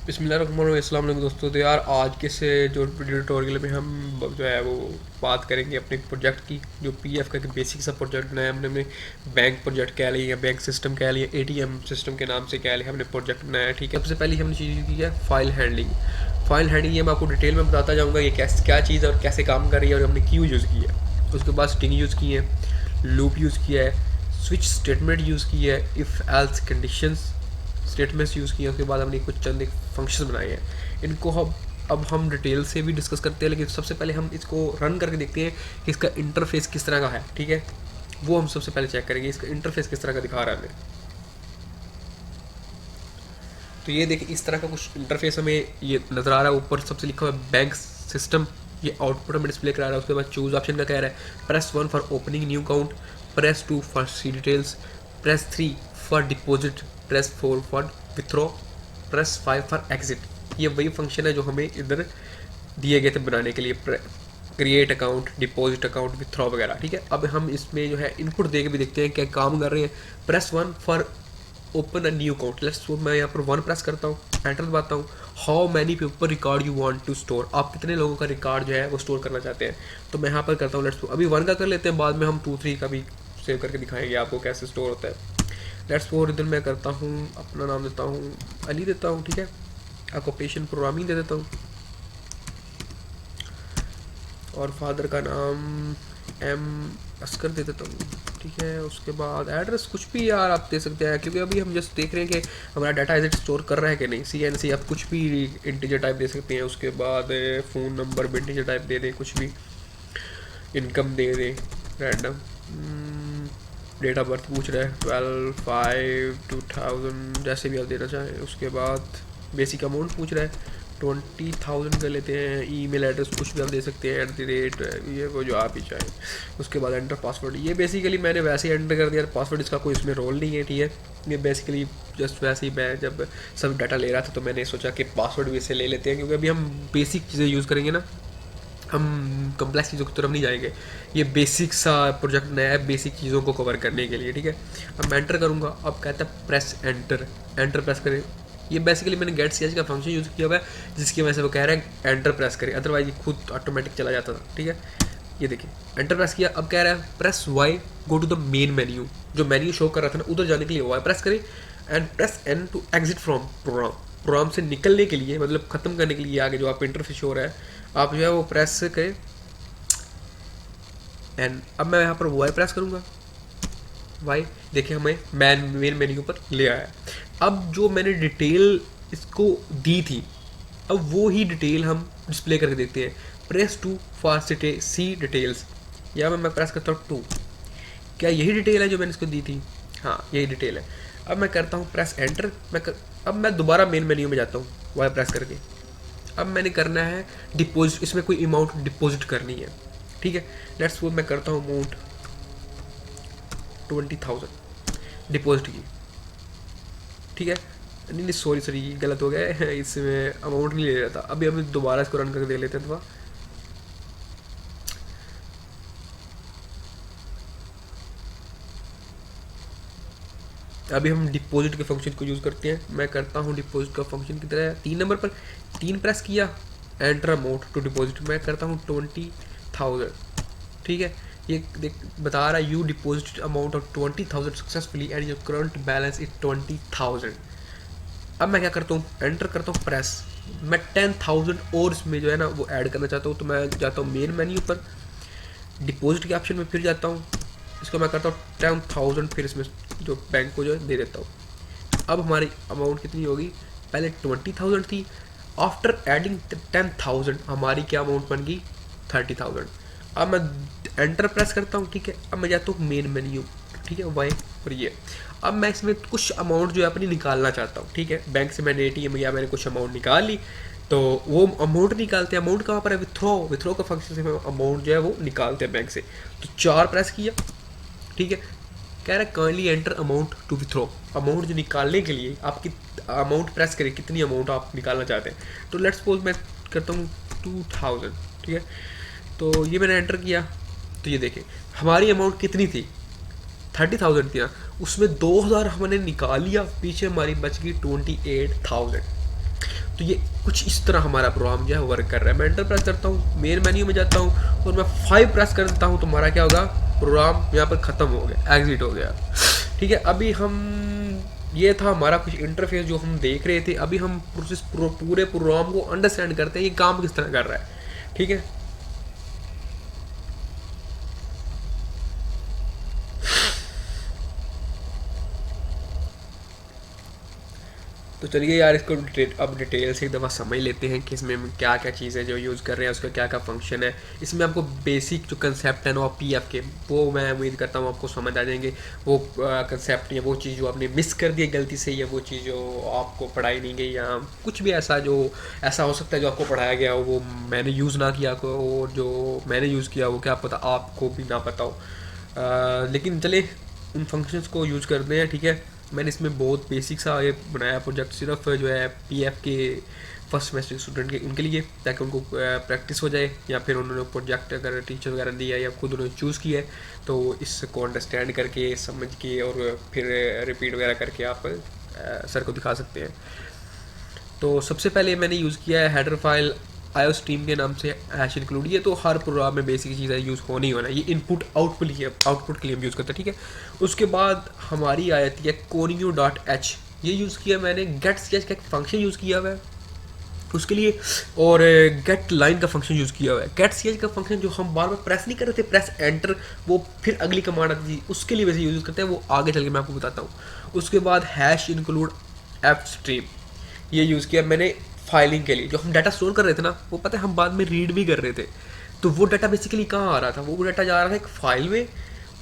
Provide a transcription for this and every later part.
बिस्मिल्लाहिर्रहमानिर्रहीम दोस्तों। तो यार आज के से जो वीडियो ट्यूटोरियल में हम जो है वो बात करेंगे अपने प्रोजेक्ट की, जो पीएफ का बेसिक सा प्रोजेक्ट बनाया हमने बैंक प्रोजेक्ट कह लिया, बैंक सिस्टम कह लिया, एटीएम सिस्टम के नाम से कह लिया, हमने प्रोजेक्ट बनाया। ठीक है, सबसे पहले हमने चीज़ की है फाइल हैंडलिंग। फाइल हैंडलिंग ये मैं आपको डिटेल में बताता जाऊँगा ये कैसे क्या चीज़ है और कैसे काम कर रही है और हमने क्यों यूज़ की है। उसके बाद स्ट्रिंग यूज़ की है, लूप यूज़ किया है, स्विच स्टेटमेंट यूज़ की है, if else conditions statements use किए। उसके बाद हमने कुछ चंद एक फंक्शन बनाए हैं। इनको अब हम डिटेल से भी डिस्कस करते हैं, लेकिन सबसे पहले हम इसको रन करके देखते हैं कि इसका इंटरफेस किस तरह का है। ठीक है, वो हम सबसे पहले चेक करेंगे इसका इंटरफेस किस तरह का दिखा रहा है हमें। तो ये देखिए इस तरह का कुछ इंटरफेस हमें ये नज़र आ रहा है। ऊपर सबसे लिखा हुआ है बैंक सिस्टम, ये आउटपुट हमें डिस्प्ले करा रहा है। उसके बाद चूज ऑप्शन का कह रहा है press 1 for opening new account, press 2 for see details, press 3 for deposit, press 4 for withdraw, press 5 for exit. ये वही फंक्शन है जो हमें इधर दिए गए थे बनाने के लिए, create account, deposit account, withdraw वगैरह। ठीक है, अब हम इसमें जो है इनपुट दे के भी देखते हैं क्या काम कर रहे हैं। Press 1 for open a new account, let's suppose मैं यहाँ पर 1 प्रेस करता हूँ, एंटर दबाता हूँ। How many people record you want to store, आप कितने लोगों का रिकॉर्ड जो है वो स्टोर करना चाहते हैं। तो मैं यहाँ पर करता हूँ लेट्स अभी 1 का कर लेते हैं, बाद में हम 2 3 का भी सेव करके दिखाएंगे आपको कैसे स्टोर होता है। लेट्स सपोज इधर मैं करता हूँ, अपना नाम देता हूँ अली देता हूँ। ठीक है, ऑक्यूपेशन प्रोग्रामिंग दे देता हूँ और फादर का नाम एम असकर दे देता हूँ। ठीक है, उसके बाद एड्रेस कुछ भी यार आप दे सकते हैं, क्योंकि अभी हम जस्ट देख रहे हैं कि हमारा डाटा एज स्टोर कर रहा है कि नहीं। CNC आप कुछ भी इंटीजर टाइप दे सकते हैं। उसके बाद फ़ोन नंबर भी इंटीजर टाइप दे दें, कुछ भी इनकम दे दें रैंडम। डेट ऑफ बर्थ पूछ रहा है 12/5/2000, जैसे भी आप देना चाहें। उसके बाद बेसिक अमाउंट पूछ रहा है 20,000 कर लेते हैं। ईमेल एड्रेस कुछ भी आप दे सकते हैं @ ये वो जो आप ही चाहें। उसके बाद एंटर पासवर्ड, ये बेसिकली मैंने वैसे ही एंटर कर दिया, पासवर्ड इसका कोई इसमें रोल नहीं है। ठीक है, ये बेसिकली जस्ट वैसे ही मैं जब सब डाटा ले रहा था तो मैंने सोचा कि पासवर्ड भी इसे ले लेते हैं, क्योंकि अभी हम बेसिक चीज़ें यूज़ करेंगे ना, हम कम्प्लेक्स चीज़ों की तरफ नहीं जाएंगे। ये बेसिक सा प्रोजेक्ट नया है बेसिक चीज़ों को कवर करने के लिए। ठीक है, अब मैं एंटर करूँगा। अब कहता है प्रेस एंटर, एंटर प्रेस करें। ये बेसिकली मैंने गेट सी का फंक्शन यूज़ किया हुआ है, जिसकी वजह से वो कह रहा है एंटर प्रेस करें, अदरवाइज ये खुद ऑटोमेटिक चला जाता था। ठीक है, ये देखिए एंटर प्रेस किया। अब कह रहा है press Y go to the main menu, जो मेन्यू शो कर रहा था ना उधर जाने के लिए वाई प्रेस करें, and press N to exit from program. Program से निकलने के लिए, मतलब ख़त्म करने के लिए आगे जो आप इंटरफेस हो रहा है आप जो है वो प्रेस करें एंड। अब मैं यहाँ पर वाई प्रेस करूँगा, वाई देखिए हमें मेन मेन्यू पर ले आया। अब जो मैंने डिटेल इसको दी थी, अब वो ही डिटेल हम डिस्प्ले करके देखते हैं। प्रेस 2 फॉर सी डिटेल्स, या मैं प्रेस करता हूँ 2, क्या यही डिटेल है जो मैंने इसको दी थी? हाँ यही डिटेल है। अब मैं करता हूँ प्रेस एंटर, अब मैं दोबारा मेन मेन्यू में जाता हूँ वाई प्रेस करके। अब मैंने करना है डिपॉजिट, इसमें कोई अमाउंट डिपॉजिट करनी है। ठीक है, लेट्स सपोज मैं करता हूँ अमाउंट 20,000 डिपॉजिट की। ठीक है, नहीं सॉरी गलत हो गया है, इसमें अमाउंट नहीं ले रहा था। अभी हम दोबारा इसको रन करके देख लेते हैं। अभी हम डिपॉजिट के फंक्शन को यूज़ करते हैं। मैं करता हूँ डिपॉजिट का फंक्शन की तरह 3 नंबर पर 3 प्रेस किया, एंटर अमाउंट टू डिपॉजिट, मैं करता हूँ 20,000। ठीक है, ये देख बता रहा है you deposit amount of 20,000 successfully and your current balance is 20,000। अब मैं क्या करता हूँ, एंटर करता हूँ प्रेस, मैं 10,000 और इसमें जो है ना वो ऐड करना चाहता हूँ। तो मैं जाता हूँ मेन मेन्यू पर, डिपॉजिट के ऑप्शन में फिर जाता हूँ, इसको मैं करता हूँ 10,000, फिर इसमें जो बैंक को जो है दे देता हूँ। अब हमारी अमाउंट कितनी होगी, पहले 20,000 थी, आफ्टर एडिंग 10,000 हमारी क्या अमाउंट बन गई 30,000। अब मैं एंटर प्रेस करता हूँ। ठीक है, अब मैं जाता हूँ मेन मेन्यू। ठीक है, वाई और ये अब मैं इसमें कुछ अमाउंट जो है अपनी निकालना चाहता हूँ। ठीक है, बैंक से मैंने ATM या मैंने कुछ अमाउंट निकाल ली, तो वो अमाउंट निकालते हैं। अमाउंट कहाँ पर है, विथ्रो का फंक्शन से अमाउंट जो है वो निकालते हैं बैंक से। तो 4 प्रेस किया। ठीक है, कह रहा है kindly enter amount to withdraw, amount जो निकालने के लिए आपकी अमाउंट प्रेस करें, कितनी अमाउंट आप निकालना चाहते हैं। तो लेट्स सपोज मैं करता हूँ 2,000। ठीक है, तो ये मैंने एंटर किया, तो ये देखें हमारी अमाउंट कितनी थी 30,000 थी ना, उसमें 2,000 हमने निकाल लिया, पीछे हमारी बच गई 28,000। तो ये कुछ इस तरह हमारा प्रोग्राम जो है वर्क कर रहा है। मैं एंटर प्रेस करता हूँ, मेन मेन्यू में जाता हूँ और मैं 5 प्रेस कर देता हूँ, तो हमारा क्या होगा, प्रोग्राम यहाँ पर ख़त्म हो गया, एग्जिट हो गया। ठीक है, अभी हम, ये था हमारा कुछ इंटरफेस जो हम देख रहे थे। अभी हम प्रोसेस पूरे प्रोग्राम को अंडरस्टैंड करते हैं, ये काम किस तरह कर रहा है। ठीक है, तो चलिए यार इसको अब डिटेल से एक दफ़ा समझ लेते हैं कि इसमें हम क्या क्या चीज़ें जो यूज़ कर रहे हैं, उसका क्या क्या फंक्शन है। इसमें आपको बेसिक जो कंसेप्ट है ना पीएफ के, वो मैं उम्मीद करता हूँ आपको समझ आ जाएंगे। वो कंसेप्ट या वो चीज़ जो आपने मिस कर दी गलती से, या वो चीज़ जो आपको पढ़ाई नहीं गई, या कुछ भी ऐसा जो ऐसा हो सकता है जो आपको पढ़ाया गया हो वो मैंने यूज़ ना किया हो, और जो मैंने यूज़ किया वो क्या पता आपको भी ना पता हो। लेकिन चले उन फंक्शंस को यूज़ करते हैं। ठीक है, मैंने इसमें बहुत बेसिक सा ये बनाया प्रोजेक्ट, सिर्फ जो है पीएफ के फर्स्ट सेमेस्टर स्टूडेंट के उनके लिए, ताकि उनको प्रैक्टिस हो जाए, या फिर उन्होंने प्रोजेक्ट अगर टीचर वगैरह दिया या खुद उन्होंने चूज़ किया है तो इसको अंडरस्टैंड करके समझ के और फिर रिपीट वगैरह करके आप सर को दिखा सकते हैं। तो सबसे पहले मैंने यूज़ किया है हेडर फाइल आयो स्ट्रीम के नाम से हैश इंक्लूड। ये तो हर प्रोग्राम में बेसिक चीज़ है, यूज़ होनी होना, ये इनपुट आउटपुट के लिए हम यूज़ करते हैं। ठीक है, उसके बाद हमारी आ जाती है conio.h, ये यूज़ किया मैंने। गेट सी एच का एक फंक्शन यूज़ किया हुआ है उसके लिए, और गेट लाइन का फंक्शन यूज़ किया हुआ है। गेट सी एच का फंक्शन जो हम बार बार प्रेस नहीं कर रहे थे, प्रेस एंटर, वो फिर अगली कमांड आती थी, उसके लिए वैसे यूज़ करते हैं, वो आगे चल के मैं आपको बताता हूँ। उसके बाद हैश इंक्लूड एफ स्ट्रीम, ये यूज़ किया मैंने फाइलिंग के लिए। जो हम डाटा स्टोर कर रहे थे ना, वो पता है हम बाद में रीड भी कर रहे थे, तो वो डाटा बेसिकली कहाँ आ रहा था, वो डाटा जा रहा था एक फाइल में,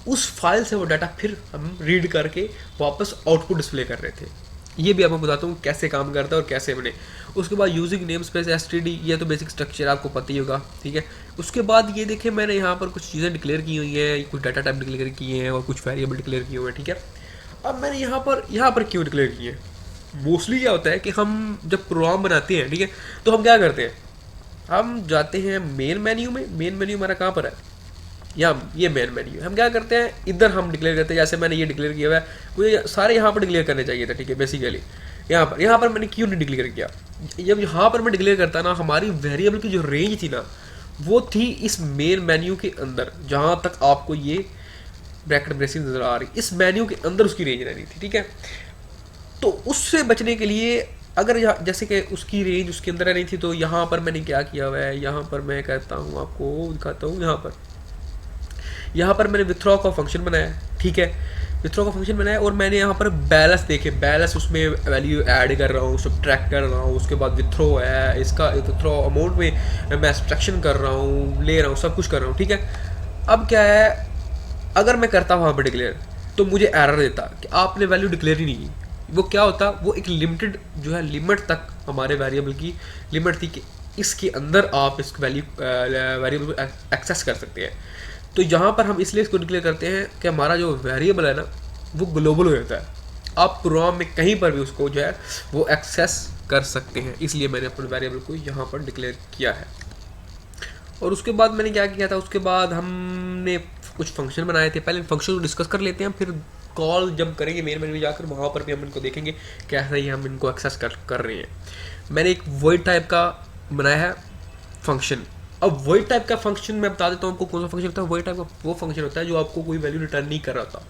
उस फाइल से वो डाटा फिर हम रीड करके वापस आउटपुट डिस्प्ले कर रहे थे। ये भी आपको बताता हूँ कैसे काम करता है और कैसे बने। उसके बाद यूजिंग नेम स्पेस एसटीडी, ये तो बेसिक स्ट्रक्चर आपको पता ही होगा। ठीक है, उसके बाद ये देखिए मैंने यहाँ पर कुछ चीज़ें डिक्लेयर की हुई हैं, कुछ डाटा टाइप डिक्लेयर किए हैं और कुछ वेरिएबल डिक्लेयर किए हुए हैं। ठीक है, अब मैंने यहाँ पर क्यों डिक्लेयर किए हैं, मोस्टली क्या होता है कि हम जब प्रोग्राम बनाते हैं, ठीक है, तो हम क्या करते हैं, हम जाते हैं मेन मेन्यू में। मेन मेन्यू हमारा कहाँ पर है, यहाँ, ये मेन मेन्यू। हम क्या करते हैं, इधर हम डिक्लेयर करते हैं, जैसे मैंने ये डिक्लेयर किया हुआ है, मुझे सारे यहाँ पर डिक्लेयर करने चाहिए था। ठीक है, बेसिकली यहाँ पर मैंने क्यों नहीं डिक्लेयर किया, जब यहाँ पर मैं डिक्लेयर करता ना, हमारी वेरिएबल की जो रेंज थी ना, वो थी इस मेन मेन्यू के अंदर, जहाँ तक आपको ये ब्रैकेट ब्रेसिंग नजर आ रही, इस मेन्यू के अंदर उसकी रेंज रहनी थी। ठीक है, तो उससे बचने के लिए, अगर यहाँ जैसे कि उसकी रेंज उसके अंदर नहीं थी, तो यहाँ पर मैंने क्या किया हुआ है, यहाँ पर मैं कहता हूँ आपको दिखाता हूँ। यहाँ पर मैंने विथड्रॉ का फंक्शन बनाया। ठीक है, विथड्रॉ का फंक्शन बनाया और मैंने यहाँ पर बैलेंस देखे, बैलेंस उसमें वैल्यू ऐड कर रहा हूँ, सब्ट्रैक्ट कर रहा हूँ। उसके बाद विथड्रॉ है, इसका विथड्रॉ अमाउंट में मैं सब्ट्रैक्शन कर रहा हूँ, ले रहा हूँ, सब कुछ कर रहा हूँ। ठीक है, अब क्या है, अगर मैं करता वहाँ पर डिक्लेयर, तो मुझे एरर देता कि आपने वैल्यू डिक्लेयर ही नहीं की। वो क्या होता, वो एक लिमिटेड जो है, लिमिट तक हमारे वेरिएबल की लिमिट थी कि इसके अंदर आप इस वेरिएबल को एक्सेस कर सकते हैं। तो यहाँ पर हम इसलिए इसको डिक्लेयर करते हैं कि हमारा जो वेरिएबल है ना, वो ग्लोबल हो जाता है, आप प्रोग्राम में कहीं पर भी उसको जो है वो एक्सेस कर सकते हैं। इसलिए मैंने अपने वेरिएबल को यहाँ पर डिक्लेयर किया है। और उसके बाद मैंने क्या किया था, उसके बाद हमने कुछ फंक्शन बनाए थे। पहले फंक्शन को डिस्कस कर लेते हैं, फिर कॉल जब करेंगे मेन मेन्यू में जाकर, वहाँ पर भी हम इनको देखेंगे कैसे ही हम इनको एक्सेस कर रहे हैं। मैंने एक वॉइड टाइप का बनाया है फंक्शन। अब वॉइड टाइप का फंक्शन मैं बता देता हूँ आपको कौन सा फंक्शन होता है। वॉइड टाइप का वो फंक्शन होता है जो आपको कोई वैल्यू रिटर्न नहीं कर रहा होता।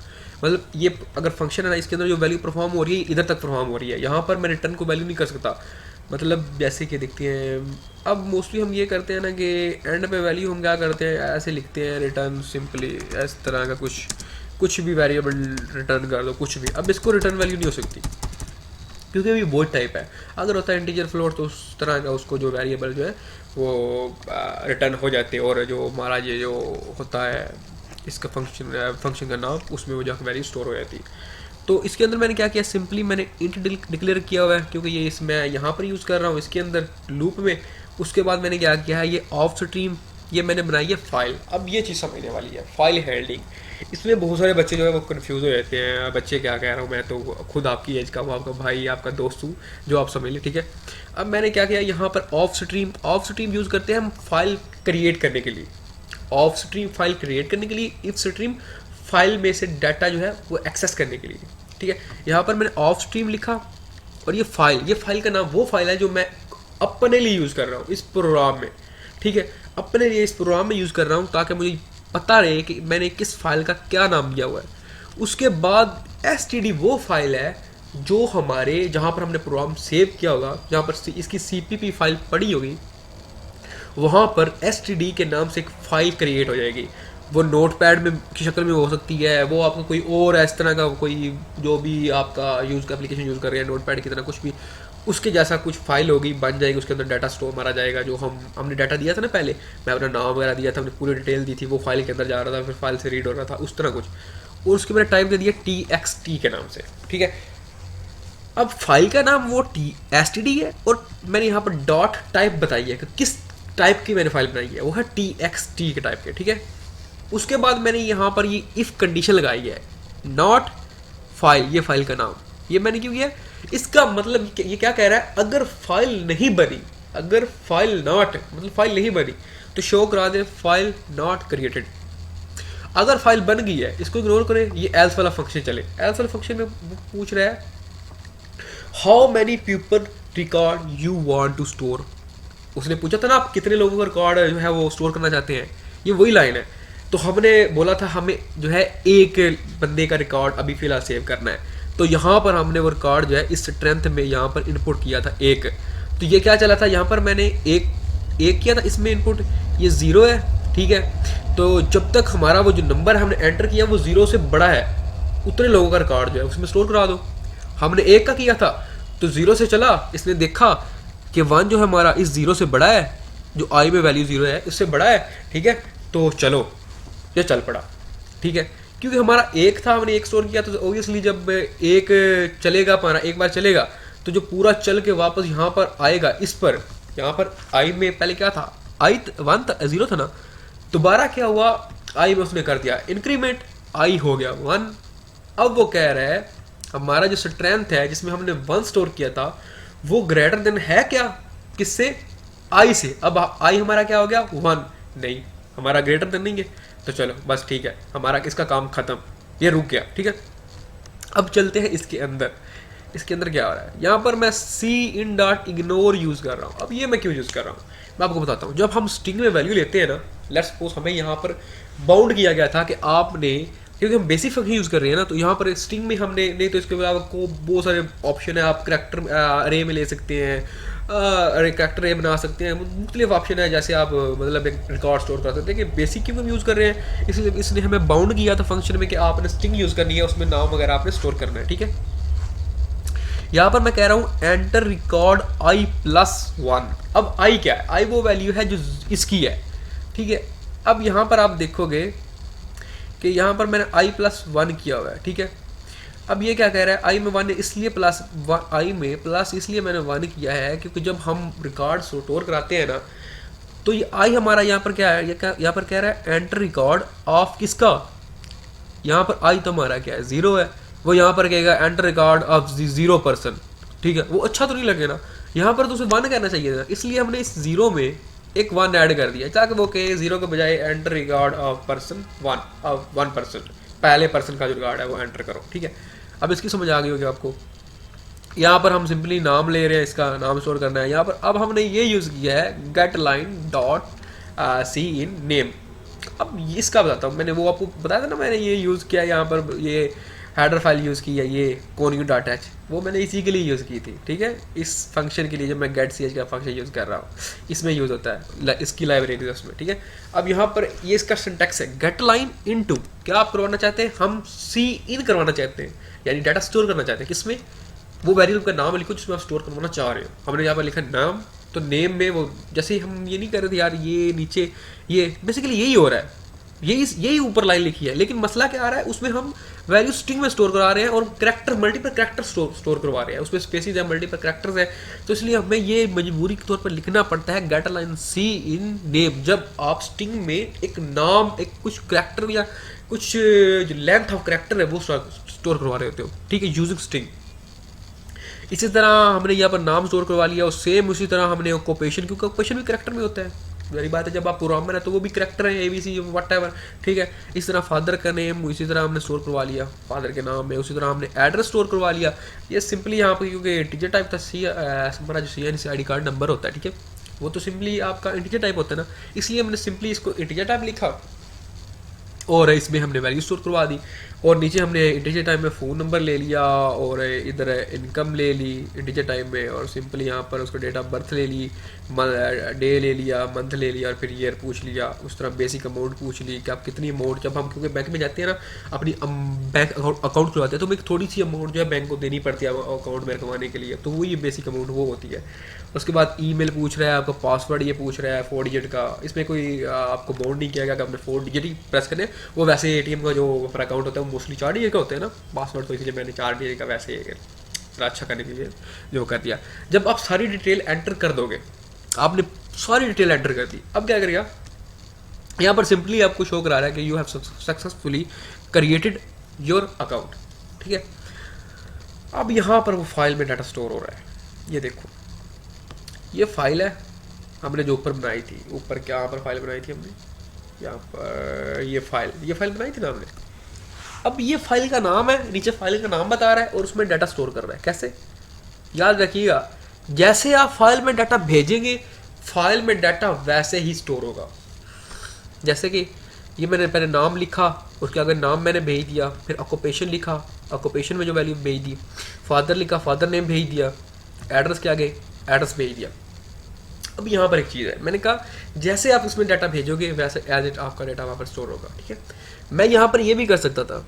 मतलब ये अगर फंक्शन है ना, इसके अंदर जो वैल्यू परफॉर्म हो रही है इधर तक परफॉर्म हो रही है, यहाँ पर मैं रिटर्न को वैल्यू नहीं कर सकता। मतलब जैसे कि देखते हैं, अब मोस्टली हम ये करते हैं ना कि एंड पे वैल्यू हम क्या करते हैं, ऐसे लिखते हैं रिटर्न सिंपली, इस तरह का कुछ भी वेरिएबल रिटर्न कर दो, कुछ भी। अब इसको रिटर्न वैल्यू नहीं हो सकती क्योंकि अभी वॉइड टाइप है। अगर होता है इंटीजर फ्लोट तो उस तरह का उसको जो वेरिएबल जो है वो रिटर्न हो जाते हैं, और जो हमारा ये जो होता है इसका फंक्शन का नाम, उसमें वो जाकर वैल्यू स्टोर हो जाती है। तो इसके अंदर मैंने क्या किया, सिंपली मैंने इंट डिक्लेयर किया हुआ है क्योंकि ये इसमें यहाँ पर यूज़ कर रहा हूँ इसके अंदर लूप में। उसके बाद मैंने क्या किया है, ये ऑफ स्ट्रीम, ये मैंने बनाई है फाइल। अब ये चीज़ समझने वाली है, फाइल हैंडलिंग। इसमें बहुत सारे बच्चे जो है वो कन्फ्यूज़ हो जाते हैं। बच्चे क्या कह रहा हूँ, मैं तो खुद आपकी एज का हूँ, आपका भाई, आपका दोस्त हूँ, जो आप समझ लें। ठीक है, अब मैंने क्या किया, यहाँ पर ऑफ स्ट्रीम यूज़ करते हैं हम फाइल क्रिएट करने के लिए। ऑफ स्ट्रीम फाइल क्रिएट करने के लिए, इफ स्ट्रीम फाइल में से डाटा जो है वो एक्सेस करने के लिए। ठीक है, यहाँ पर मैंने ऑफ स्ट्रीम लिखा और ये फाइल का नाम वो फाइल है जो मैं अपने लिए यूज़ कर रहा हूँ इस प्रोग्राम में, ठीक है, अपने लिए इस प्रोग्राम में यूज़ कर रहा हूँ ताकि मुझे पता रहे कि मैंने किस फाइल का क्या नाम दिया हुआ है। उसके बाद std वो फाइल है जो हमारे जहाँ पर हमने प्रोग्राम सेव किया होगा, जहाँ पर इसकी cpp फाइल पड़ी होगी, वहाँ पर std के नाम से एक फाइल क्रिएट हो जाएगी। वो नोटपैड में की शक्ल में हो सकती है, वो आपका कोई और इस तरह का कोई जो भी आपका यूज़ का एप्लीकेशन यूज़ कर रहे हैं नोटपैड की तरह कुछ भी उसके जैसा कुछ फाइल होगी, बन जाएगी, उसके अंदर डाटा स्टोर मारा जाएगा। जो हमने डाटा दिया था ना पहले, मैं अपना नाम वगैरह दिया था, हमने पूरी डिटेल दी थी, वो फाइल के अंदर जा रहा था, फिर फाइल से रीड हो रहा था, उस तरह कुछ। और उसके मैंने टाइप दे दिया txt के नाम से, ठीक है। अब फाइल का नाम वो std है और मैंने यहाँ पर डॉट टाइप बताई है कि किस टाइप की मैंने फाइल बनाई है, वो है txt के टाइप के, ठीक है। उसके बाद मैंने यहाँ पर ये इफ़ कंडीशन लगाई है, नॉट फाइल, ये फाइल का नाम, ये मैंने क्यों किया, इसका मतलब ये क्या कह रहा है, अगर फाइल नहीं बनी, अगर फाइल नॉट मतलब फाइल नहीं बनी तो शो करा दे फाइल नॉट क्रिएटेड। अगर फाइल बन गई है इसको इग्नोर करें, ये एल्स वाला फंक्शन चले। एल्स वाला फंक्शन में पूछ रहा है how many people record you want to store. उसने पूछा था ना आप कितने लोगों का रिकॉर्ड जो है वो स्टोर करना चाहते हैं, ये वही लाइन है। तो हमने बोला था हमें जो है एक बंदे का रिकॉर्ड अभी फिलहाल सेव करना है, तो यहाँ पर हमने वो रिकॉर्ड जो है इस स्ट्रेंथ में यहाँ पर इनपुट किया था एक। तो ये क्या चला था, यहाँ पर मैंने एक किया था इसमें इनपुट, ये 0 है, ठीक है। तो जब तक हमारा वो जो नंबर हमने एंटर किया वो 0 से बड़ा है, उतने लोगों का रिकॉर्ड जो है उसमें स्टोर करा दो। हमने 1 का किया था तो 0 से चला, इसने देखा कि 1 जो है हमारा इस 0 से बड़ा है, जो आई में वैल्यू 0 है इससे बड़ा है, ठीक है, तो चलो ये चल पड़ा, ठीक है। क्योंकि हमारा 1 था, हमने 1 स्टोर किया, तो ऑब्वियसली जब 1 चलेगा, हमारा एक बार चलेगा तो जो पूरा चल के वापस यहाँ पर आएगा, इस पर यहाँ पर आई में पहले क्या था, आई 1 था, 0 था ना, दोबारा क्या हुआ, आई में उसने कर दिया इंक्रीमेंट, आई हो गया 1। अब वो कह रहा है हमारा जो स्ट्रेंथ है जिसमें हमने 1 स्टोर किया था वो ग्रेटर देन है क्या, किससे, आई से। अब आई हमारा क्या हो गया 1, नहीं हमारा ग्रेटर देन नहीं है, तो चलो बस ठीक है, हमारा इसका काम खत्म, ये रुक गया, ठीक है। अब चलते हैं इसके अंदर। इसके अंदर क्या हो रहा है, यहाँ पर मैं सी इन डॉट इग्नोर यूज़ कर रहा हूँ। अब ये मैं क्यों यूज़ कर रहा हूँ मैं आपको बताता हूँ। जब हम स्ट्रिंग में वैल्यू लेते हैं ना, लेट्स सपोज हमें यहाँ पर बाउंड किया गया था कि आपने, क्योंकि हम बेसिक फंक्शन यूज़ कर रहे हैं ना, तो यहाँ पर स्ट्रिंग में हमने नहीं तो इसके अलावा को बहुत सारे ऑप्शन है, आप करैक्टर अरे में ले सकते हैं, करैक्टर अरे बना सकते हैं, मुख्तलिफ ऑप्शन है, जैसे आप मतलब एक रिकॉर्ड स्टोर कर सकते हैं। कि बेसिक क्यों हम यूज़ कर रहे हैं, इसलिए इसने हमें बाउंड किया था फंक्शन में कि आपने स्ट्रिंग यूज़ करनी है, उसमें नाम वगैरह आपने स्टोर करना है, ठीक है। यहाँ पर मैं कह रहा हूँ एंटर रिकॉर्ड i+1। अब i क्या है, i वो वैल्यू है जो इसकी है, ठीक है। अब यहाँ पर आप देखोगे कि यहाँ पर मैंने i+1 किया हुआ है, ठीक है। अब ये क्या कह रहा है, i में 1 इसलिए प्लस, i में प्लस इसलिए मैंने 1 किया है क्योंकि जब हम रिकॉर्ड स्टोर कराते हैं ना, तो ये i हमारा यहाँ पर क्या है, यहाँ पर कह रहा है एंटर रिकॉर्ड ऑफ किसका, यहाँ पर i तो हमारा क्या है 0 है, वो यहाँ पर कहेगा एंटर रिकॉर्ड ऑफ 0%, ठीक है। वो अच्छा तो नहीं लगे ना, यहाँ पर तो उसे 1 कहना चाहिए था, इसलिए हमने इस 0 में एक 1 ऐड कर दिया ताकि वो कहे 0 के बजाय एंटर रिकॉर्ड ऑफ पर्सन 1%, पहले पर्सन का जो रिकॉर्ड है वो एंटर करो, ठीक है। अब इसकी समझ आ गई होगी आपको। यहाँ पर हम सिंपली नाम ले रहे हैं, इसका नाम स्टोर करना है यहाँ पर। अब हमने ये यूज़ किया है get line dot cin name. अब इसका बताता हूँ, मैंने वो आपको बताया था ना, मैंने ये यूज़ किया यहाँ पर, ये हेडर फाइल यूज़ की है, ये conu.h, वो मैंने इसी के लिए यूज़ की थी, ठीक है। इस फंक्शन के लिए जब मैं गेट ch का फंक्शन यूज़ कर रहा हूँ, इसमें यूज़ होता है, इसकी लाइब्रेरी है उसमें, ठीक है। अब यहाँ पर ये इसका सिंटैक्स है गेट लाइन इनटू, क्या आप करवाना चाहते हैं, हम सी इन करवाना चाहते हैं, यानी डाटा स्टोर करना चाहते हैं किसमें, वो वेरिएबल का नाम लिखो जिसमें आप स्टोर करवाना चाह रहे हो। हमने यहाँ पर लिखा नाम, तो नेम में वो जैसे हम ये नहीं कर रहे थे यार, ये नीचे ये बेसिकली यही हो रहा है, यही ऊपर लाइन लिखी है, लेकिन मसला क्या आ रहा है, उसमें हम वैल्यू स्ट्रिंग में स्टोर करा रहे हैं और करैक्टर मल्टीपल करैक्टर स्टोर करवा रहे हैं, उसमें स्पेसिस है, मल्टीपल करैक्टर्स है, तो इसलिए हमें ये मजबूरी के तौर पर लिखना पड़ता है get line cin name. जब आप स्ट्रिंग में एक नाम, एक कुछ करैक्टर या कुछ जो लेंथ ऑफ करैक्टर है वो स्टोर करवा रहे होते हो, ठीक है, यूजिंग स्ट्रिंग। इसी तरह हमने यहाँ पर नाम स्टोर करवा लिया और सेम उसी तरह हमने ऑक्यूपेशन, क्योंकि ऑक्यूपेशन भी करैक्टर में होता है, मेरी बात है, जब आप प्रोग्रामर है तो वो भी करेक्टर है, ABC वट एवर, ठीक है। इस तरह फादर का नेम इसी तरह हमने स्टोर करवा लिया फादर के नाम में, उसी तरह हमने एड्रेस स्टोर करवा लिया। ये सिंपली यहाँ पर क्योंकि इंटीजर टाइप था, हमारा जो CNC ID कार्ड नंबर होता है, ठीक है, वो तो सिंपली आपका इंटीजर टाइप होता है ना, इसलिए हमने सिंपली इसको इंटीजर टाइप लिखा और इसमें हमने वैल्यू स्टोर करवा दी। और नीचे हमने इंटीजर टाइप में फ़ोन नंबर ले लिया और इधर इनकम ले ली इंटीजर टाइप में, और सिंपली यहाँ पर उसका डेट ऑफ बर्थ ले ली, डे ले लिया, मंथ ले लिया, और फिर ईयर पूछ लिया। उस तरह बेसिक अमाउंट पूछ ली कि आप कितनी अमाउंट, जब हम क्योंकि बैंक में जाते हैं ना अपनी बैंक अकाउंट खुलवाते हैं तो एक थोड़ी सी अमाउंट जो है बैंक को देनी पड़ती है अकाउंट में रखवाने के लिए, तो वो ये बेसिक अमाउंट वो होती है। उसके बाद ईमेल पूछ रहा है, आपका पासवर्ड ये पूछ रहा है 4 डिजिट का, इसमें कोई आपको बाउंड नहीं किया गया कि आपने 4 डिजिट ही प्रेस करने। वो वैसे ATM का जो हमारा अकाउंट होता है वो मोस्टली 4 डिजिट का होते हैं ना पासवर्ड, तो इसलिए मैंने 4 डिजिट का वैसे अच्छा करने के लिए जो कर दिया। जब आप सारी डिटेल एंटर कर दोगे, आपने सारी डिटेल एंटर कर दी, अब क्या करेगा, यहाँ पर सिंपली आपको शो करा रहा है कि you have successfully created your account, ठीक है। अब यहाँ पर वो फाइल में डाटा स्टोर हो रहा है, ये देखो ये फाइल है हमने जो ऊपर बनाई थी, ऊपर क्या पर फाइल बनाई थी हमने, यहाँ पर ये फाइल बनाई थी ना हमने। अब ये फाइल का नाम है, नीचे फाइल का नाम बता रहा है और उसमें डाटा स्टोर कर रहा है। कैसे, याद रखिएगा, जैसे आप फाइल में डाटा भेजेंगे फाइल में डाटा वैसे ही स्टोर होगा। जैसे कि ये मैंने पहले नाम लिखा, उसके आगे नाम मैंने भेज दिया, फिर ऑक्यूपेशन लिखा, ऑक्यूपेशन में जो वैल्यू भेज दी, फादर लिखा, फादर नेम भेज दिया, एड्रेस के आगे एड्रेस भेज दिया। अब यहाँ पर एक चीज़ है, मैंने कहा जैसे आप उसमें डाटा भेजोगे वैसे एज इट आपका डाटा वहाँ पर स्टोर होगा, ठीक है। मैं यहाँ पर ये भी कर सकता था,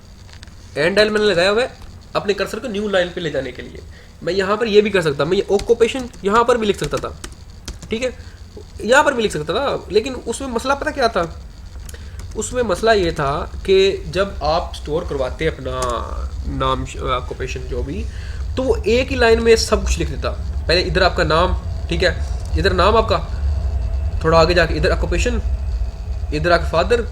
एंड डायल मैंने लगाया हुआ है अपने कर्सर को न्यू लाइन पे ले जाने के लिए। मैं यहाँ पर ये भी कर सकता, मैं ये ऑक्यूपेशन यहाँ पर भी लिख सकता था, ठीक है, यहाँ पर भी लिख सकता था। लेकिन उसमें मसला पता क्या था, उसमें मसला ये था कि जब आप स्टोर करवाते अपना नाम ऑक्यूपेशन जो भी, तो वो एक ही लाइन में सब कुछ लिख देता। पहले इधर आपका नाम, ठीक है, इधर नाम आपका, थोड़ा आगे जाके इधर ऑक्यूपेशन, इधर आके फादर,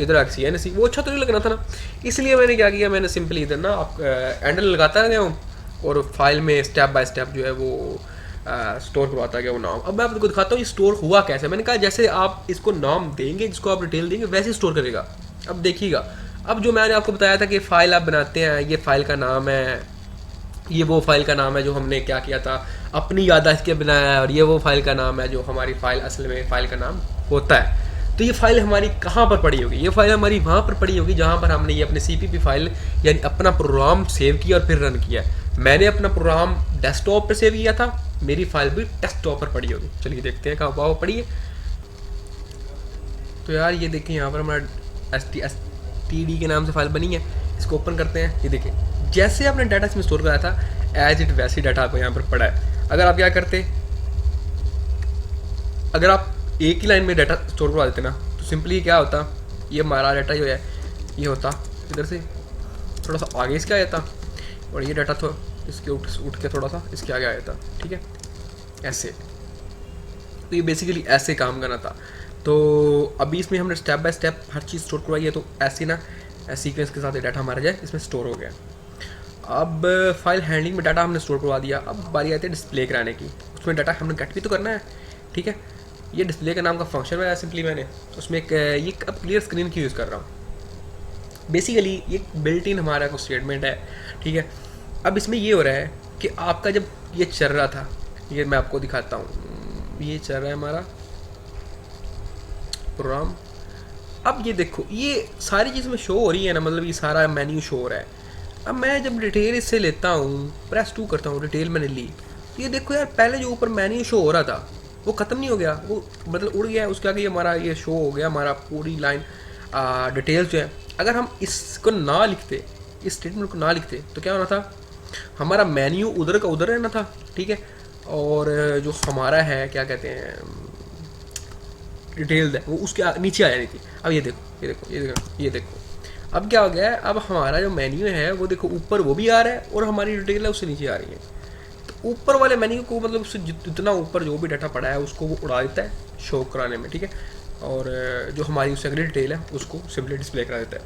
इधर आके CNC, वो अच्छा तो नहीं लगना था ना। इसलिए मैंने क्या किया, मैंने सिंपली इधर ना आप एंडल लगाता गया हूँ और फाइल में स्टेप बाय स्टेप जो है वो स्टोर करवाता गया वो नाम। अब मैं आपको दिखाता हूँ ये स्टोर हुआ कैसे। मैंने कहा जैसे आप इसको नाम देंगे, जिसको आप डिटेल देंगे वैसे स्टोर करेगा। अब देखिएगा, अब जो मैंने आपको बताया था कि फाइल आप बनाते हैं, ये फाइल का नाम है, ये वो फाइल का नाम है जो हमने क्या किया था अपनी याददाश्त के बनाया है, और ये वो फाइल का नाम है जो हमारी फाइल असल में फाइल का नाम होता है। तो ये फाइल हमारी कहाँ पर पड़ी होगी, ये फाइल हमारी वहाँ पर पड़ी होगी जहाँ पर हमने ये अपने CPP फाइल यानी अपना प्रोग्राम सेव किया और फिर रन किया। मैंने अपना प्रोग्राम डेस्कटॉप पर सेव किया था, मेरी फाइल भी डेस्कटॉप पर पड़ी होगी। चलिए देखते हैं कहाँ पाओ पड़ी है। तो यार ये देखें यहाँ पर हमारा STD के नाम से फाइल बनी है, इसको ओपन करते हैं। ये देखें जैसे आपने डाटा इसमें स्टोर कराया था एज इट वैसे डाटा आपको यहाँ पर पड़ा है। अगर आप क्या करते, अगर आप एक ही लाइन में डाटा स्टोर करवा देते ना, तो सिंपली क्या होता, ये हमारा डाटा जो है ये होता इधर से थोड़ा सा आगे इसके आ जाता, और ये डाटा तो इसके उठ के थोड़ा सा इसके आगे आ जाता, ठीक है, ऐसे। तो ये बेसिकली ऐसे काम करना था। तो अभी इसमें हमने step by step her cheese store करवाई है, तो ऐसे ना सीक्वेंस के साथ ये डाटा हमारा जाए इसमें स्टोर हो गया। अब फाइल हैंडलिंग में डाटा हमने स्टोर करवा दिया। अब बारी आती है डिस्प्ले कराने की, उसमें डाटा हमने गेट भी तो करना है, ठीक है। ये डिस्प्ले का नाम का फंक्शन है, सिंपली मैंने उसमें एक ये अब क्लियर स्क्रीन की यूज़ कर रहा हूँ। बेसिकली ये बिल्ट इन हमारा कुछ स्टेटमेंट है, ठीक है। अब इसमें ये हो रहा है कि आपका जब ये चल रहा था, ये मैं आपको दिखाता हूँ, ये चल रहा है हमारा प्रोग्राम। अब ये देखो ये सारी चीज़ में शो हो रही है ना, मतलब ये सारा मेन्यू शो हो रहा है। अब मैं जब डिटेल इससे लेता हूँ, प्रेस 2 करता हूँ, डिटेल मैंने ली, तो ये देखो यार पहले जो ऊपर मेन्यू शो हो रहा था वो ख़त्म नहीं हो गया, वो मतलब उड़ गया। उसके आगे हमारा ये शो हो गया हमारा पूरी लाइन डिटेल्स जो है। अगर हम इसको ना लिखते, इस स्टेटमेंट को ना लिखते, तो क्या होना था, हमारा मेन्यू उधर का उधर रहना था, ठीक है। और जो हमारा है क्या कहते हैं डिटेल्स है वो उसके नीचे आ जानी थी। अब ये देखो ये देखो ये देखो ये देखो, अब क्या हो गया है, अब हमारा जो मेन्यू है वो देखो ऊपर वो भी आ रहा है और हमारी डिटेल है उससे नीचे आ रही है। तो ऊपर वाले मेन्यू को मतलब उससे जितना ऊपर जो भी डाटा पड़ा है उसको वो उड़ा देता है शो कराने में, ठीक है। और जो हमारी उससे अगली डिटेल है उसको सिंपली डिस्प्ले करा देता है।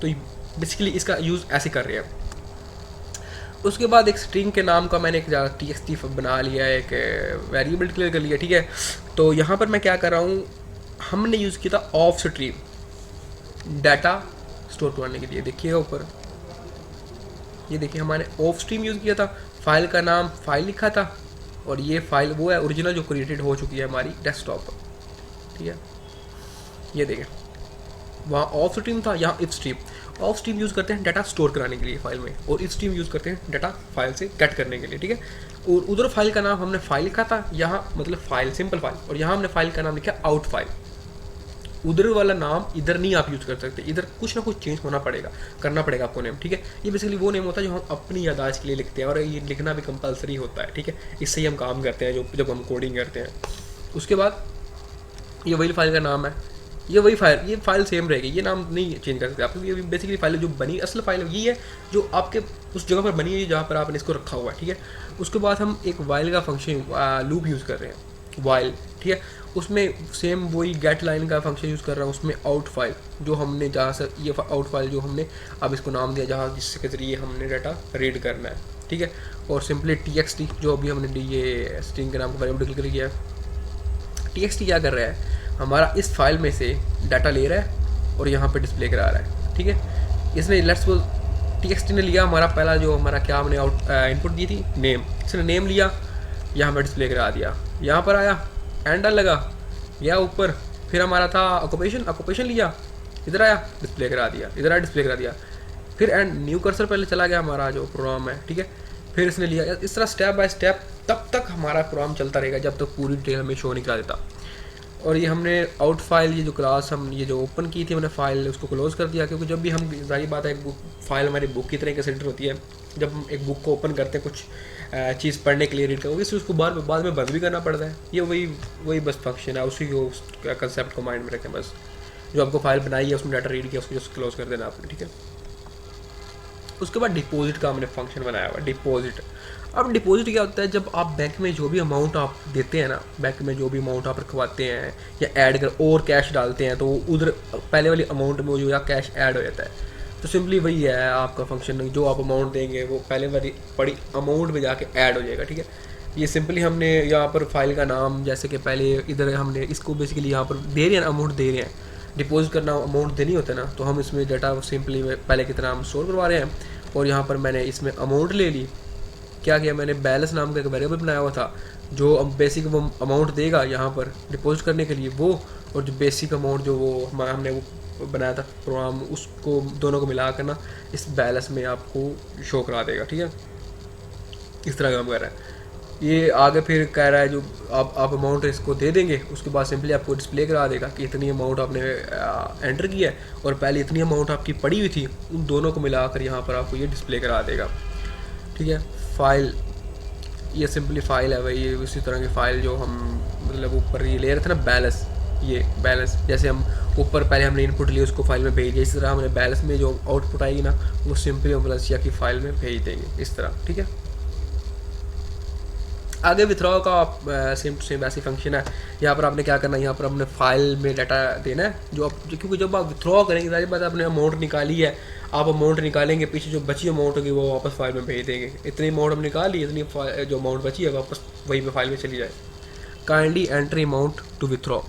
तो बेसिकली इसका यूज़ ऐसे कर रहे हैं। उसके बाद एक स्ट्रिंग के नाम का मैंने एक TXT बना लिया, एक वेरिएबल डिक्लेयर कर लिया, ठीक है। तो यहाँ पर मैं क्या कर रहा हूँ, हमने यूज़ किया था ऑफ स्ट्रीम डाटा स्टोर करने के लिए। देखिएगा ऊपर, ये देखिए हमने ऑफ स्ट्रीम यूज़ किया था, फाइल का नाम फाइल लिखा था, और ये फाइल वो है ओरिजिनल जो क्रिएटेड हो चुकी है हमारी डेस्कटॉप पर, ठीक है। ये देखें वहाँ ऑफ स्ट्रीम था, यहाँ if stream. Of stream use करते हैं डाटा स्टोर कराने के लिए फाइल में, और इफ स्ट्रीम यूज़ करते हैं डाटा फाइल से गेट करने के लिए, ठीक है। और उधर फाइल का नाम हमने फाइल लिखा था, यहाँ मतलब फाइल सिंपल फाइल, और यहाँ हमने फाइल का नाम लिखा आउट फाइल। उधर वाला नाम इधर नहीं आप यूज़ कर सकते, इधर कुछ ना कुछ चेंज होना पड़ेगा, करना पड़ेगा आपको नेम, ठीक है। ये बेसिकली वो नेम होता है जो हम अपनी यादाश्त के लिए लिखते हैं, और ये लिखना भी कंपलसरी होता है, ठीक है। इससे ही हम काम करते हैं जब हम कोडिंग करते हैं। उसके बाद ये वही फाइल का नाम है, ये फाइल सेम रहेगी, ये नाम नहीं चेंज कर सकते आप, क्योंकि ये बेसिकली फाइल जो बनी असल फाइल यही है जो आपके उस जगह पर बनी है जहाँ पर आपने इसको रखा हुआ है, ठीक है। उसके बाद हम एक वाइल का फंक्शन लूप यूज़ कर रहे हैं, वाइल, ठीक है। उसमें सेम वही गेट लाइन का फंक्शन यूज़ कर रहा हूँ, उसमें आउट फाइल जो हमने जहाँ से ये आउट फाइल जो हमने अब इसको नाम दिया जहाँ जिसके ज़रिए हमने डाटा रीड करना है, ठीक है। और सिंपली txt जो अभी हमने ये स्ट्रिंग के नाम को वेरिएबल डिक्लेयर किया है। txt क्या कर रहा है, हमारा इस फाइल में से डाटा ले रहा है और यहाँ पे डिस्प्ले करा रहा है, ठीक है। इसने लेट्स सपोज txt ने लिया हमारा पहला जो हमारा क्या हमने इनपुट दी थी नेम, इसने नेम लिया, यहाँ पर डिस्प्ले करा दिया, यहाँ पर आया एंडर लगा या ऊपर, फिर हमारा था ऑक्यूपेशन लिया, इधर आया डिस्प्ले करा दिया, इधर आया डिस्प्ले करा दिया, फिर एंड न्यू कर्सर पहले चला गया हमारा जो प्रोग्राम है, ठीक है। फिर इसने लिया, इस तरह स्टेप बाय स्टेप तब तक हमारा प्रोग्राम चलता रहेगा जब तक पूरी डिटेल हमें शो नहीं करा देता। और ये हमने आउट फाइल, ये जो क्लास हम ये जो ओपन की थी हमने फाइल, उसको क्लोज कर दिया, क्योंकि जब भी हम जाहिर बात है एक बुक फाइल हमारी बुक की तरह कंसिडर होती है, जब हम एक बुक को ओपन करते हैं कुछ चीज़ पढ़ने के लिए रीड करोगे, इसलिए उसको बाद में बंद भी करना पड़ता है। ये वही बस फंक्शन है, उसी को कंसेप्ट को माइंड में रखें बस। जो आपको फाइल बनाई है उसमें डाटा रीड किया उसको जस्ट क्लोज कर देना आपने, ठीक है। उसके बाद डिपॉजिट का हमने फंक्शन बनाया हुआ, डिपॉजिट। अब डिपॉजिट क्या होता है, जब आप बैंक में जो भी अमाउंट आप देते हैं ना, बैंक में जो भी अमाउंट आप रखवाते हैं या ऐड कर और कैश डालते हैं, तो उधर पहले वाली अमाउंट में जो या कैश ऐड हो जाता है। तो सिंपली वही है आपका फंक्शन, जो आप अमाउंट देंगे वो पहले वाली बड़ी अमाउंट में जाके ऐड हो जाएगा, ठीक है। ये सिंपली हमने यहाँ पर फाइल का नाम, जैसे कि पहले इधर हमने इसको बेसिकली यहाँ पर दे रहे हैं, अमाउंट दे रहे हैं, डिपॉजिट करना अमाउंट देनी होता है ना, तो हम इसमें डाटा सिंपली पहले की तरह हम स्टोर करवा रहे हैं। और यहाँ पर मैंने इसमें अमाउंट ले ली, क्या किया मैंने, बैलेंस नाम का एक वेरिएबल बनाया हुआ था, जो बेसिक वो अमाउंट देगा यहाँ पर डिपॉजिट करने के लिए वो, और जो बेसिक अमाउंट जो वो हमने वो बनाया था प्रोग्राम, उसको दोनों को मिला कर ना इस बैलेंस में आपको शो करा देगा, ठीक है। इस तरह काम कर रहा है ये। आगे फिर कह रहा है जो आप अमाउंट इसको दे देंगे, उसके बाद सिंपली आपको डिस्प्ले करा देगा कि इतनी अमाउंट आपने एंटर किया है, और पहले इतनी अमाउंट आपकी पड़ी हुई थी, उन दोनों को मिलाकर यहाँ पर आपको ये डिस्प्ले करा देगा, ठीक है। फाइल, ये सिंपली फाइल है भाई, उसी तरह की फाइल जो हम मतलब ऊपर ये ले रहे थे ना बैलेंस, ये बैलेंस जैसे हम ऊपर पहले हमने इनपुट लिया उसको फाइल में भेज दिया, इस तरह हमने बैलेंस में जो आउटपुट आएगी ना वो सिंपली हम बलेंसिया की फाइल में भेज देंगे, इस तरह, ठीक है। आगे विथड्रॉ का सेम टू सेम ऐसी फंक्शन है। यहाँ पर आपने क्या करना है, यहाँ पर अपने फाइल में डाटा देना है क्योंकि जब आप विथड्रॉ करेंगे सारी बात आपने अमाउंट निकाली है, आप अमाउंट निकालेंगे, पीछे जो बची अमाउंट होगी वो वापस फाइल में भेज देंगे। इतनी अमाउंट हम निकाली, इतनी जो अमाउंट बची है वापस वही पे फाइल में चली जाए। Kindly entry amount to withdraw,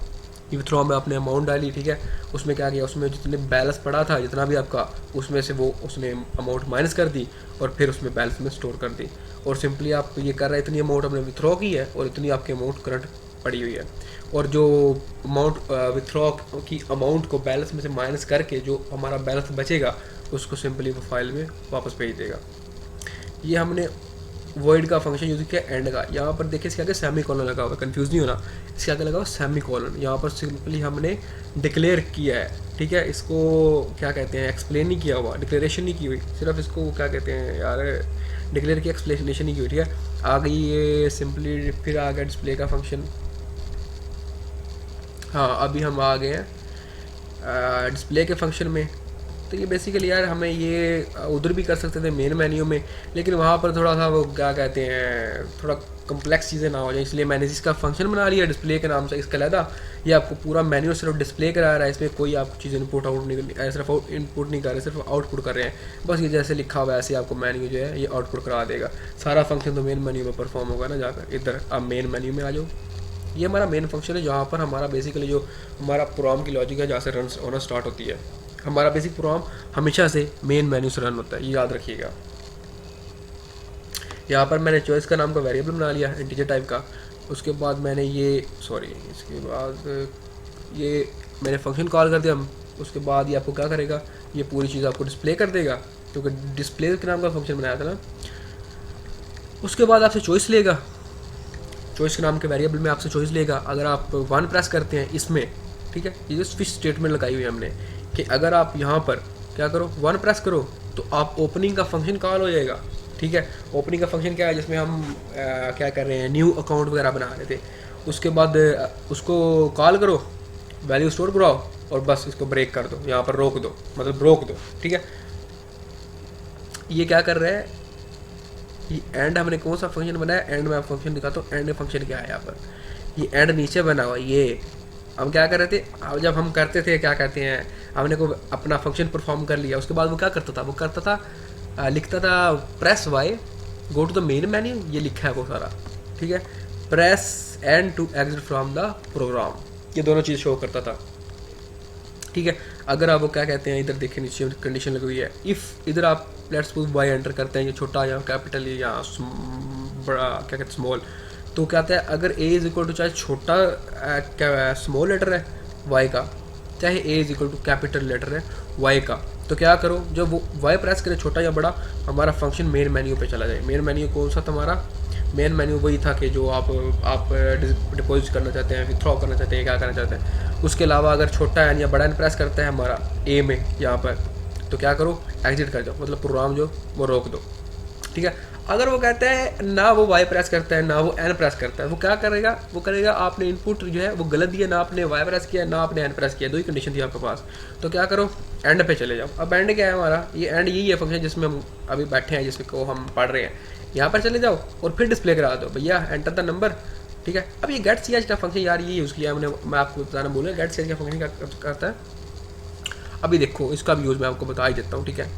withdraw में आपने अमाउंट डाली, ठीक है। उसमें क्या किया, उसमें जितने बैलेंस पड़ा था जितना भी आपका, उसमें से वो उसने अमाउंट माइनस कर दी और फिर उसमें बैलेंस में स्टोर कर दी। और सिंपली आप ये कर रहे हैं, इतनी अमाउंट हमने विथड्रॉ की है और इतनी आपकी अमाउंट करंट पड़ी हुई है, और जो अमाउंट विथड्रॉ की अमाउंट को बैलेंस में से माइनस करके जो हमारा बैलेंस बचेगा उसको सिंपली वो फाइल में वापस भेज देगा। ये हमने वॉइड का फंक्शन यूज़ किया एंड का। यहाँ पर देखिए इसके आगे सेमी कॉलन लगा हुआ है, कंफ्यूज नहीं होना, इसके आगे लगा हुआ सेमी कॉलन। यहाँ पर सिंपली हमने डिक्लेयर किया है, ठीक है। इसको क्या कहते हैं, एक्सप्लेन नहीं किया हुआ, डिक्लेरेशन नहीं की हुई, सिर्फ इसको क्या कहते हैं यार, डिक्लेयर की एक्सप्लेनेशन नहीं की हुई, ठीक है। आ गई ये सिंपली, फिर आ गया डिस्प्ले का फंक्शन। हाँ अभी हम आ गए हैं डिस्प्ले के फंक्शन में। तो ये बेसिकली यार हमें ये उधर भी कर सकते थे मेन मेन्यू में, लेकिन वहाँ पर थोड़ा सा वो क्या कहते हैं, थोड़ा कम्प्लेक्स चीज़ें ना हो जाए, इसलिए मैंने इसका फंक्शन बना लिया डिस्प्ले के नाम से। इसका लहदा ये आपको पूरा मेन्यू सिर्फ डिस्प्ले करा रहा है, इसमें कोई आप चीज़ इनपुट आउट नहीं, सिर्फ इनपुट नहीं कर रहे, सिर्फ आउटपुट कर रहे हैं बस। ये जैसे लिखा हुआ है ऐसे आपको मेन्यू जो है ये आउटपुट करा देगा। सारा फंक्शन तो मेन मेन्यू में परफॉर्म होगा ना जाकर। इधर आप मेन मेन्यू में आ जाओ, ये हमारा मेन फंक्शन है जहाँ पर हमारा बेसिकली जो हमारा प्रोग्राम की लॉजिक है जहाँ से रन होना स्टार्ट होती है। हमारा बेसिक प्रोग्राम हमेशा से मेन मेन्यू से रन होता है, ये याद रखिएगा। यहाँ पर मैंने चॉइस का नाम का वेरिएबल बना लिया इंटीजर टाइप का। उसके बाद मैंने इसके बाद ये मैंने फंक्शन कॉल कर दिया। उसके बाद ये आपको क्या करेगा, ये पूरी चीज़ आपको डिस्प्ले कर देगा, क्योंकि डिस्प्ले के नाम का फंक्शन बनाया था ना। उसके बाद आपसे चॉइस लेगा, चॉइस के नाम के वेरिएबल में आपसे चॉइस लेगा। अगर आप 1 प्रेस करते हैं इसमें, ठीक है, ये जो स्विच स्टेटमेंट लगाई हुई है हमने कि अगर आप यहाँ पर क्या करो 1 प्रेस करो तो आप ओपनिंग का फंक्शन कॉल हो जाएगा। ठीक है, ओपनिंग का फंक्शन क्या है, जिसमें हम क्या कर रहे हैं, न्यू अकाउंट वगैरह बना रहे थे। उसके बाद उसको कॉल करो, वैल्यू स्टोर कराओ और बस इसको ब्रेक कर दो, यहाँ पर रोक दो, मतलब रोक दो। ठीक है, ये क्या कर रहा है, ये एंड हमने कौन सा फंक्शन बनाया, एंड में फंक्शन दिखाता हूँ। एंड फंक्शन क्या है यहाँ पर, ये एंड नीचे बना हुआ। ये हम क्या कर रहे थे, अब जब हम करते थे क्या कहते हैं, हमने को अपना फंक्शन परफॉर्म कर लिया। उसके बाद वो क्या करता था, वो करता था लिखता था press Y go to the main menu, ये लिखा है वो सारा। ठीक है, press and to exit from the program, ये दोनों चीज़ शो करता था। ठीक है, अगर आप वो क्या कहते हैं, इधर देखिए नीचे कंडीशन लगी हुई है, इफ़ इधर आप लेट्स सपोज वाई एंटर करते हैं, ये छोटा या कैपिटल या बड़ा क्या कहते हैं स्मॉल, तो क्या कहता है अगर ए इज इक्वल टू चाहे छोटा क्या स्मॉल लेटर है वाई का, चाहे A is equal to capital letter है वाई का, तो क्या करो जब वो वाई प्रेस करे छोटा या बड़ा, हमारा फंक्शन मेन मेन्यू पे चला जाए। मेन मेन्यू कौन सा था हमारा, मेन मेन्यू वही था कि जो आप डिपॉजिट करना चाहते हैं, विथड्रॉ करना चाहते हैं, क्या करना चाहते हैं। उसके अलावा अगर छोटा एन या बड़ा एन प्रेस करता है हमारा ए में यहाँ पर, तो क्या करो एग्जिट कर जाओ, मतलब प्रोग्राम जो वो रोक दो। ठीक है, अगर वो कहता है ना वो वाई प्रेस करता है ना वो एन प्रेस करता है, वो क्या करेगा, वो करेगा आपने इनपुट जो है वो गलत दिया, ना आपने वाई प्रेस किया ना आपने एन प्रेस किया, दो ही कंडीशन थी आपके पास। तो क्या करो एंड पे चले जाओ। अब एंड क्या है हमारा, ये एंड यही है फंक्शन जिसमें हम अभी बैठे हैं, जिसको हम पढ़ रहे हैं। यहाँ पर चले जाओ और फिर डिस्प्ले करा दो भैया एंटर द नंबर। ठीक है, अब ये गेट सीएच का फंक्शन यार ये यूज़ किया हमने, मैं आपको बताना बोलूँगा गेट सीएच का फंक्शन क्या करता है। अभी देखो इसका भी यूज़ मैं आपको बता ही देता हूँ। ठीक है,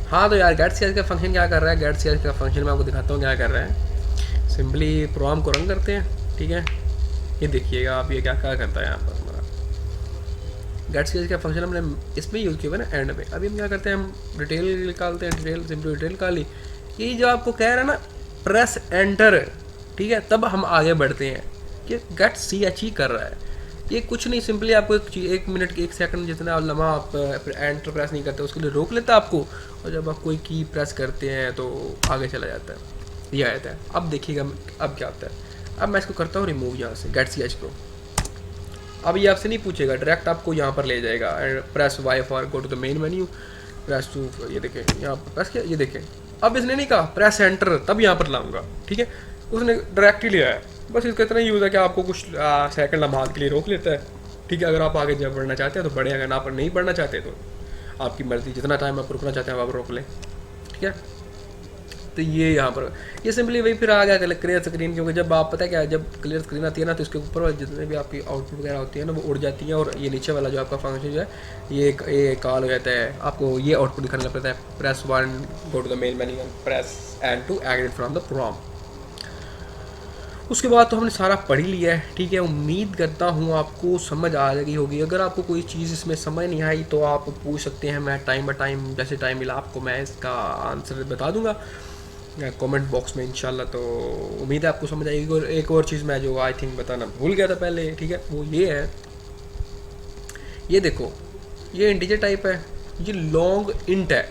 हाँ तो यार गेट सीएच का फंक्शन क्या कर रहा है, गेट सीएच का फंक्शन मैं आपको दिखाता हूँ क्या कर रहा है। सिंपली प्रोग्राम को रन करते हैं। ठीक है, ये देखिएगा आप, ये क्या क्या करता है यहाँ पर हमारा गेट सीएच का फंक्शन हमने इसमें यूज़ किया हुआ ना एंड में। अभी हम क्या करते हैं, हम डिटेल निकालते हैं, डिटेल सिंपली डिटेल निकाली। ये जो आपको कह रहा है ना प्रेस एंटर, ठीक है, तब हम आगे बढ़ते हैं कि गेट सीएच ही कर रहा है। ये कुछ नहीं, सिंपली आपको एक मिनट 1 सेकंड जितना लम्हा आप एंटर प्रेस नहीं करते उसके लिए रोक लेता है आपको, और जब आप कोई की प्रेस करते हैं तो आगे चला जाता है, ये आ जाता है। अब देखिएगा अब क्या होता है। अब मैं इसको करता हूँ रिमूव यहाँ से गेट सीएच को। अब ये आपसे नहीं पूछेगा, डायरेक्ट आपको यहाँ पर ले जाएगा, press Y for go to the main menu, press two, ये देखें यहाँ पर प्रेस किया, ये देखें। अब इसने नहीं कहा प्रेस एंटर तब यहाँ पर लाऊंगा, ठीक है, उसने डायरेक्ट ही लिया है। बस इसका इतना यूज़ है कि आपको कुछ सेकंड लम्हा के लिए रोक लेता है। ठीक है, अगर आप आगे जब बढ़ना चाहते हैं तो बढ़े, अगर आप नहीं बढ़ना चाहते तो आपकी मर्ज़ी, जितना टाइम आप रुकना चाहते हैं आप रोक लें। ठीक है, तो ये यहाँ पर ये सिंपली वही फिर आ गया क्लियर स्क्रीन, क्योंकि जब आप पता है क्या, जब क्लियर स्क्रीन आती है ना तो इसके ऊपर वाले जितने भी आपकी आउटपुट वगैरह होती है ना वो उड़ जाती है, और ये नीचे वाला जो आपका फंक्शन जो है ये कॉल हो जाता है। आपको ये आउटपुट दिखाने लगता है press 1 go to the main menu, press and to exit from the program. उसके बाद तो हमने सारा पढ़ ही लिया है। ठीक है, उम्मीद करता हूँ आपको समझ आ गई होगी। अगर आपको कोई चीज़ इसमें समझ नहीं आई तो आप पूछ सकते हैं, मैं टाइम बाय टाइम जैसे टाइम मिला आपको मैं इसका आंसर बता दूंगा कमेंट बॉक्स में इंशाल्लाह। तो उम्मीद है आपको समझ आएगी। और एक और चीज़ मैं जो आई थिंक बताना भूल गया था पहले, ठीक है, वो ये है, ये देखो ये इंटीजर टाइप है, ये लॉन्ग इंट है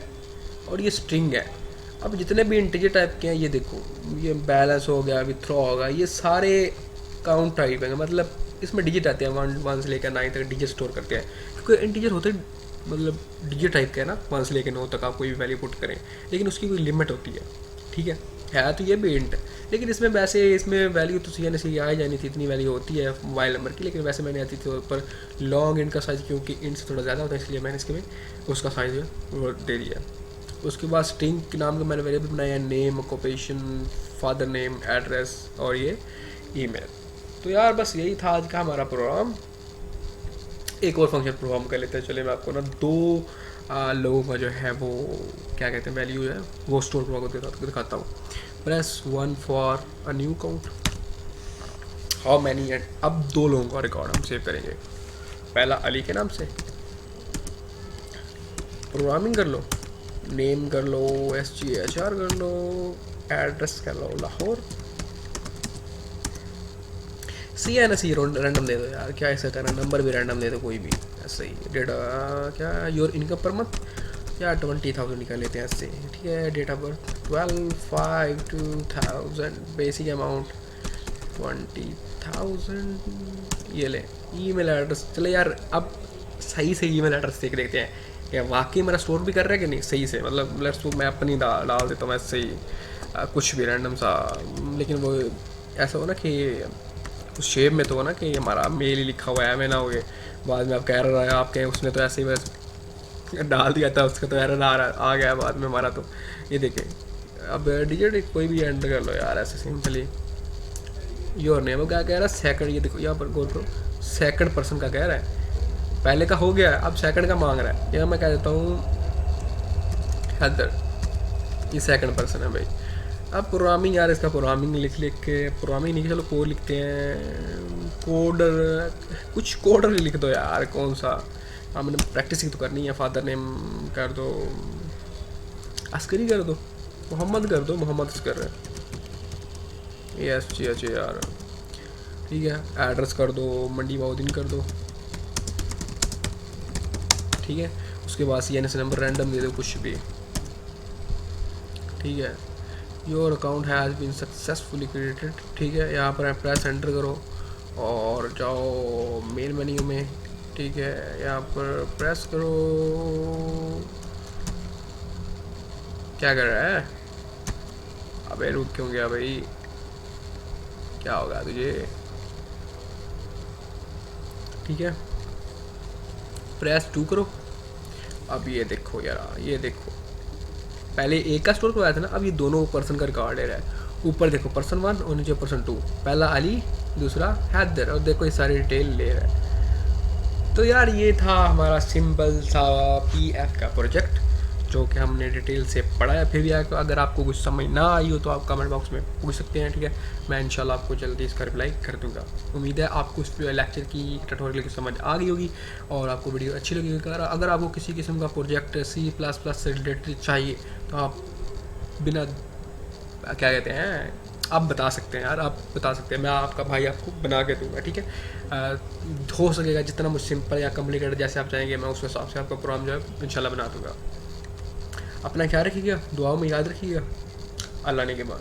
और ये स्ट्रिंग है। अब जितने भी इंटीजर टाइप के हैं ये देखो, ये बैलेंस हो गया, विथड्रॉ होगा, ये सारे काउंट टाइप हैं, मतलब इसमें डिजिट आते हैं 1 से लेकर 9 तक डिजिट स्टोर करते हैं, क्योंकि इंटीजर होते मतलब डिजिट टाइप के है ना, 1 से लेकर 9 तक आप कोई भी वैल्यू पुट करें, लेकिन उसकी कोई लिमिट होती है। ठीक है तो ये भी इंट, लेकिन इसमें वैसे इसमें वैल्यू तो सी एन सी आ जानी थी, इतनी वैल्यू होती है मोबाइल नंबर की, लेकिन वैसे मैंने आती थी पर लॉन्ग इंट का साइज़ क्योंकि इंट से थोड़ा ज़्यादा होता है इसलिए मैंने इसके में उसका साइज़ वो दे दिया। उसके बाद स्ट्रिंग के नाम का मैंने वेरिएबल बनाया, name, occupation, father name, address और ये ईमेल। तो यार बस यही था आज का हमारा प्रोग्राम। एक और फंक्शन प्रोग्राम कर लेते हैं। चलिए मैं आपको ना 2 लोगों का जो है वो क्या कहते हैं वैल्यू है वो स्टोर को दिखाता हूँ। Press 1 for a new account, how many and अब 2 लोगों का रिकॉर्ड हम सेव करेंगे। पहला अली के नाम से, प्रोग्रामिंग कर लो, नेम कर लो SGHR कर लो, एड्रेस कर लो लाहौर, CNC रैंडम दे दो यार, क्या ऐसा करना, नंबर भी रैंडम दे दो कोई भी ऐसे ही। डेटा क्या योर इनकम पर मंथ या 20,000 निकाल लेते हैं ऐसे, ठीक है। Date of birth 12/5/2000, basic amount 20,000, ये ले। ईमेल एड्रेस, चले यार अब सही से ईमेल एड्रेस देख देखते हैं क्या वाकई मेरा स्टोर भी कर रहा है कि नहीं सही से, मतलब लेट्स मैं अपनी डाल देता हूँ ऐसे ही कुछ भी रैंडम सा, लेकिन वो ऐसा हो ना कि उस शेप में तो हो ना कि हमारा मेल ही लिखा हुआ है, मैं ना हो गए बाद में आप कह रहे हो आपके उसने तो ऐसे ही बस डाल दिया था, उसका तो एरर आ गया बाद में हमारा। तो ये देखें अब डिजिट कोई भी एंटर कर लो यार ऐसे सिंपली। योर नेम क्या कह रहा है, सेकंड, ये देखो यहाँ पर गौर करो, सेकंड पर्सन का कह रहा है, पहले का हो गया अब सेकंड का मांग रहा है। यहाँ मैं कह देता हूँ हैदर, ये सेकंड पर्सन है भाई। अब प्रोग्रामिंग यार, इसका प्रोग्रामिंग लिख के, प्रोग्रामिंग नहीं चलो कोड लिखते हैं, कोडर, कुछ कोडर लिख दो यार, कौन सा, हमने प्रैक्टिस ही तो करनी है। फादर नेम कर दो अस्करी, कर दो मोहम्मद, कर दो मोहम्मद अस्कर, SGHR, ठीक है। एड्रेस कर दो मंडी बाउद्दीन कर दो, ठीक है। उसके बाद CNS नंबर रैंडम दे दो कुछ भी, ठीक है। Your account has been successfully created, ठीक है। यहाँ पर प्रेस एंटर करो और जाओ मेन मेन्यू में, ठीक है। यहाँ पर प्रेस करो, क्या कर रहा है, अबे रुक क्यों गया भाई, क्या होगा तुझे, ठीक है। प्रेस 2 करो। अब ये देखो यार, ये देखो पहले एक का स्टोर करवाया था ना, अब ये दोनों पर्सन का रिकॉर्ड ले रहा है। ऊपर देखो पर्सन 1 और नीचे पर्सन 2, पहला अली दूसरा हैदर, और देखो ये सारी डिटेल ले रहा है। तो यार ये था हमारा सिंपल सा PF का प्रोजेक्ट जो कि हमने डिटेल से पढ़ा है। फिर भी अगर आपको कुछ समझ ना आई हो तो आप कमेंट बॉक्स में पूछ सकते हैं, ठीक है। मैं इंशाल्लाह आपको जल्दी इसका रिप्लाई कर दूंगा। उम्मीद है आपको इस लेक्चर की ट्यूटोरियल की समझ आ गई होगी और आपको वीडियो अच्छी लगी होगी। अगर आपको किसी किस्म का प्रोजेक्ट C++ से रिलेटेड चाहिए तो आप बिना क्या कहते हैं आप बता सकते हैं यार, आप बता सकते हैं, मैं आपका भाई आपको बना के दूंगा, ठीक है। हो सकेगा जितना मुझे सिंपल या कॉम्प्लिकेटेड जैसे आप चाहेंगे मैं उस हिसाब से आपका प्रोग्राम जो है इंशाल्लाह बना दूंगा। अपना ख्याल रखिएगा, दुआओं में याद रखिएगा, अल्लाह ने के बाद।